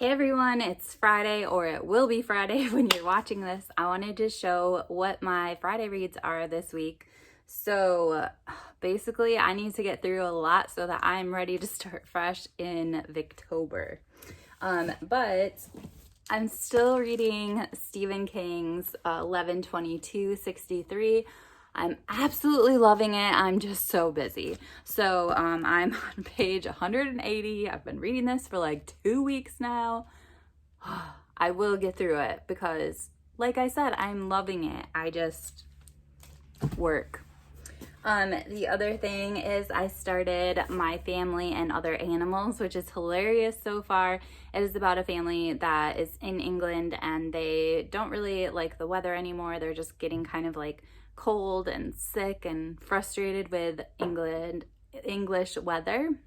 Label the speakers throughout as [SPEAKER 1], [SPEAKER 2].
[SPEAKER 1] Hey everyone, it's Friday, or it will be Friday when you're watching this. I wanted to show what my Friday reads are this week. So basically I need to get through a lot so that I'm ready to start fresh in Victober. But I'm still reading Stephen King's 11/22/63. I'm absolutely loving it. I'm just so busy. So I'm on page 180. I've been reading this for like 2 weeks now. I will get through it because, like I said, I'm loving it. I just work. The other thing is I started My Family and Other Animals, which is hilarious so far. It is about a family that is in England and they don't really like the weather anymore. They're just getting kind of like cold and sick and frustrated with English weather.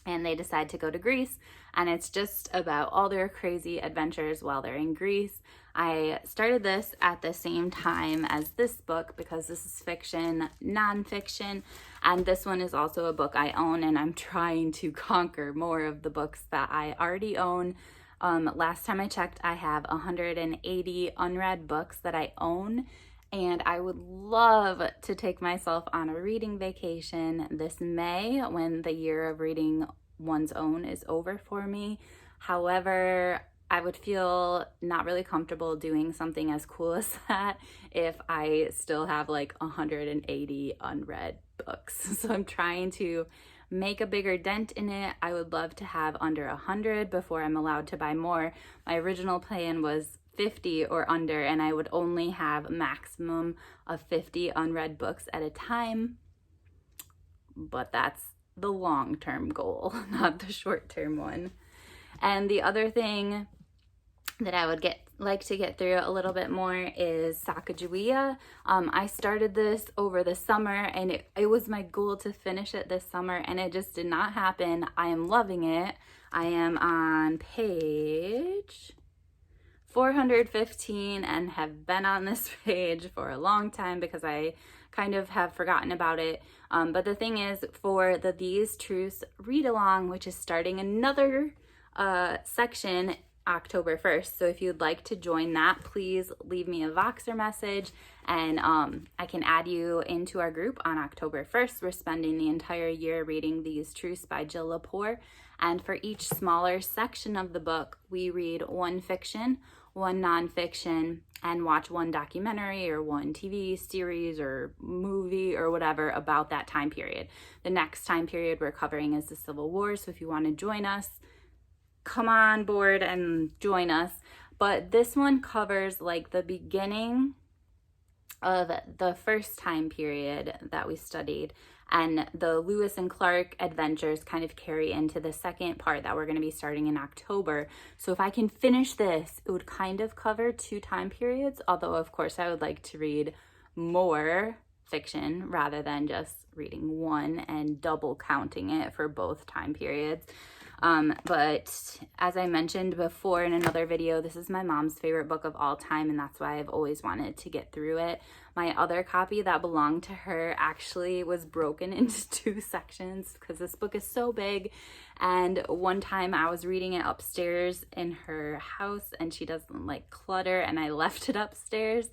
[SPEAKER 1] And they decide to go to Greece, and it's just about all their crazy adventures while they're in Greece. I started this at the same time as this book because this is fiction, nonfiction, and this one is also a book I own, and I'm trying to conquer more of the books that I already own. Last time I checked, I have 180 unread books that I own, and I would love to take myself on a reading vacation this May when the year of reading one's own is over for me. However, I would feel not really comfortable doing something as cool as that if I still have like 180 unread books. So I'm trying to make a bigger dent in it. I would love to have under 100 before I'm allowed to buy more. My original plan was 50 or under, and I would only have a maximum of 50 unread books at a time, but that's the long-term goal, not the short-term one. And the other thing that I would like to get through a little bit more is Sacagawea. I started this over the summer, and it was my goal to finish it this summer, and it just did not happen. I am loving it. I am on page 415 and have been on this page for a long time because I kind of have forgotten about it. But the thing is, for the These Truths read along, which is starting another section October 1st. So if you'd like to join that, please leave me a Voxer message and I can add you into our group on October 1st. We're spending the entire year reading These Truths by Jill Lepore. And for each smaller section of the book, we read one fiction, one nonfiction, and watch one documentary or one TV series or movie or whatever about that time period. The next time period we're covering is the Civil War, so if you want to join us, come on board and join us. But this one covers like the beginning of the first time period that we studied, and the Lewis and Clark adventures kind of carry into the second part that we're going to be starting in October. So if I can finish this, it would kind of cover 2 time periods, although of course I would like to read more fiction rather than just reading one and double counting it for both time periods. But as I mentioned before in another video, this is my mom's favorite book of all time, and that's why I've always wanted to get through it. My other copy that belonged to her actually was broken into 2 sections because this book is so big, and one time I was reading it upstairs in her house and she doesn't like clutter, and I left it upstairs.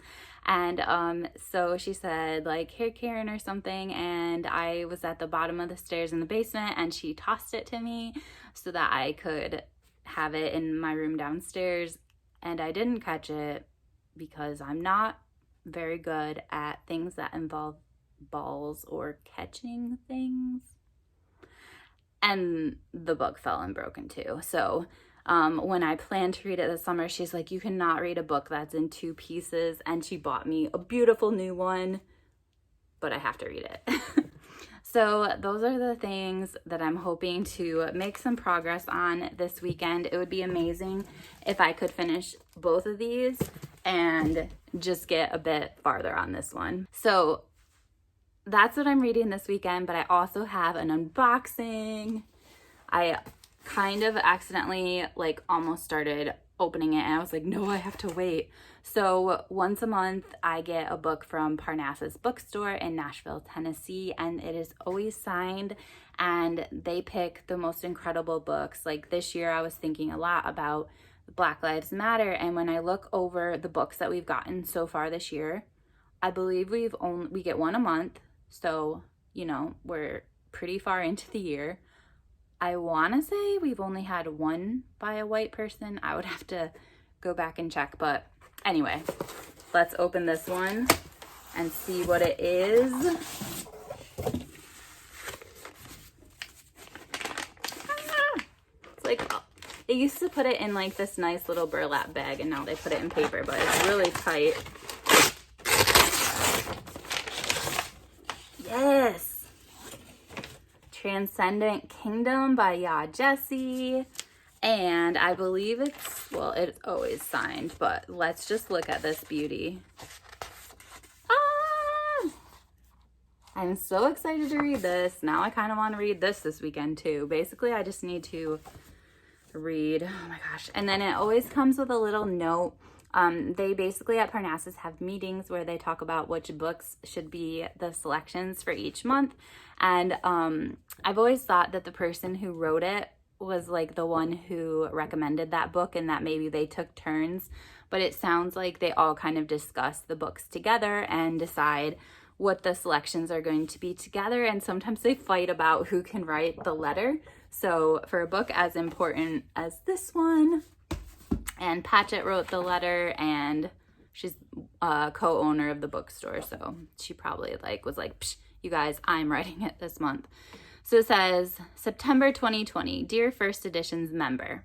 [SPEAKER 1] And so she said like, "Here, Karen," or something, and I was at the bottom of the stairs in the basement and she tossed it to me so that I could have it in my room downstairs, and I didn't catch it because I'm not very good at things that involve balls or catching things, and the book fell and broke in 2. So when I planned to read it this summer, she's like, "You cannot read a book that's in 2 pieces," and she bought me a beautiful new one, but I have to read it. So those are the things that I'm hoping to make some progress on this weekend. It would be amazing if I could finish both of these and just get a bit farther on this one. So that's what I'm reading this weekend, but I also have an unboxing. I kind of accidentally like almost started opening it and I was like, no, I have to wait. So once a month I get a book from Parnassus Bookstore in Nashville, Tennessee, and it is always signed, and they pick the most incredible books. Like this year I was thinking a lot about Black Lives Matter, and when I look over the books that we've gotten so far this year, I believe we get one a month. So, you know, we're pretty far into the year. I want to say we've only had one by a white person. I would have to go back and check, but anyway, let's open this one and see what it is. It's like, they used to put it in like this nice little burlap bag, and now they put it in paper, but it's really tight. Yes! Transcendent Kingdom by Ya Jessie. And I believe it's, well, it's always signed, but let's just look at this beauty. Ah! I'm so excited to read this. Now I kind of want to read this weekend too. Basically, I just need to read, oh my gosh. And then it always comes with a little note. They basically at Parnassus have meetings where they talk about which books should be the selections for each month. And I've always thought that the person who wrote it was like the one who recommended that book, and that maybe they took turns, but it sounds like they all kind of discuss the books together and decide what the selections are going to be together. And sometimes they fight about who can write the letter. So for a book as important as this one, and Patchett wrote the letter, and she's a co-owner of the bookstore, so she probably was like, psh, you guys, I'm writing it this month. So it says, September 2020, Dear First Editions member,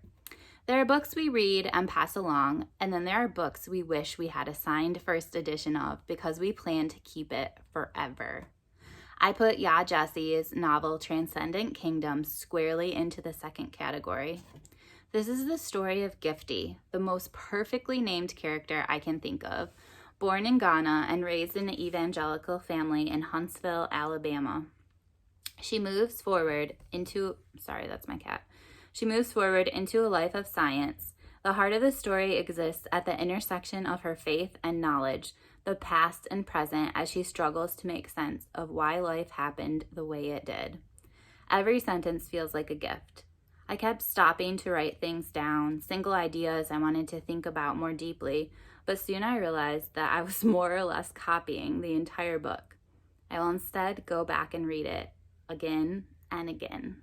[SPEAKER 1] there are books we read and pass along, and then there are books we wish we had a signed first edition of because we plan to keep it forever. I put Ya Jessie's novel Transcendent Kingdom squarely into the second category. This is the story of Gifty, the most perfectly named character I can think of, born in Ghana and raised in an evangelical family in Huntsville, Alabama. She moves forward into, sorry, that's my cat. She moves forward into a life of science. The heart of the story exists at the intersection of her faith and knowledge, the past and present, as she struggles to make sense of why life happened the way it did. Every sentence feels like a gift. I kept stopping to write things down, single ideas I wanted to think about more deeply, but soon I realized that I was more or less copying the entire book. I will instead go back and read it again and again.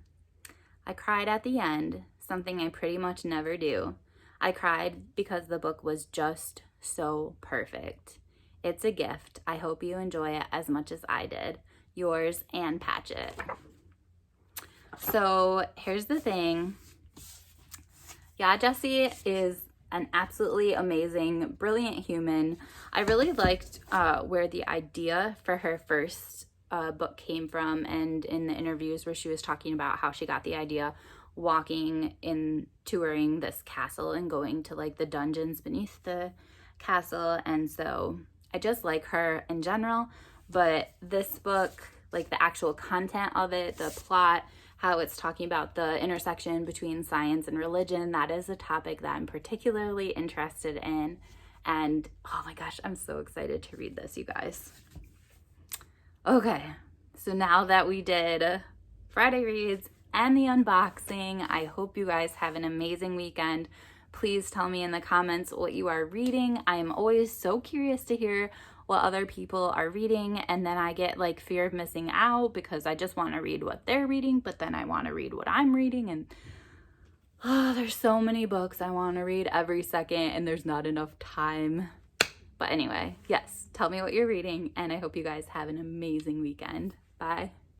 [SPEAKER 1] I cried at the end, something I pretty much never do. I cried because the book was just so perfect. It's a gift. I hope you enjoy it as much as I did. Yours, Ann Patchett. So here's the thing. Ya Jessie is an absolutely amazing, brilliant human. I really liked where the idea for her first book came from, and in the interviews where she was talking about how she got the idea walking in, touring this castle and going to like the dungeons beneath the castle. And so I just like her in general, but this book, like the actual content of it, the plot, how it's talking about the intersection between science and religion, that is a topic that I'm particularly interested in. And oh my gosh, I'm so excited to read this, you guys. Okay, so now that we did Friday reads and the unboxing, I hope you guys have an amazing weekend. Please tell me in the comments what you are reading. I am always so curious to hear what other people are reading, and then I get like fear of missing out because I just want to read what they're reading, but then I want to read what I'm reading, and there's so many books I want to read every second and there's not enough time. But anyway, yes, tell me what you're reading, and I hope you guys have an amazing weekend. Bye.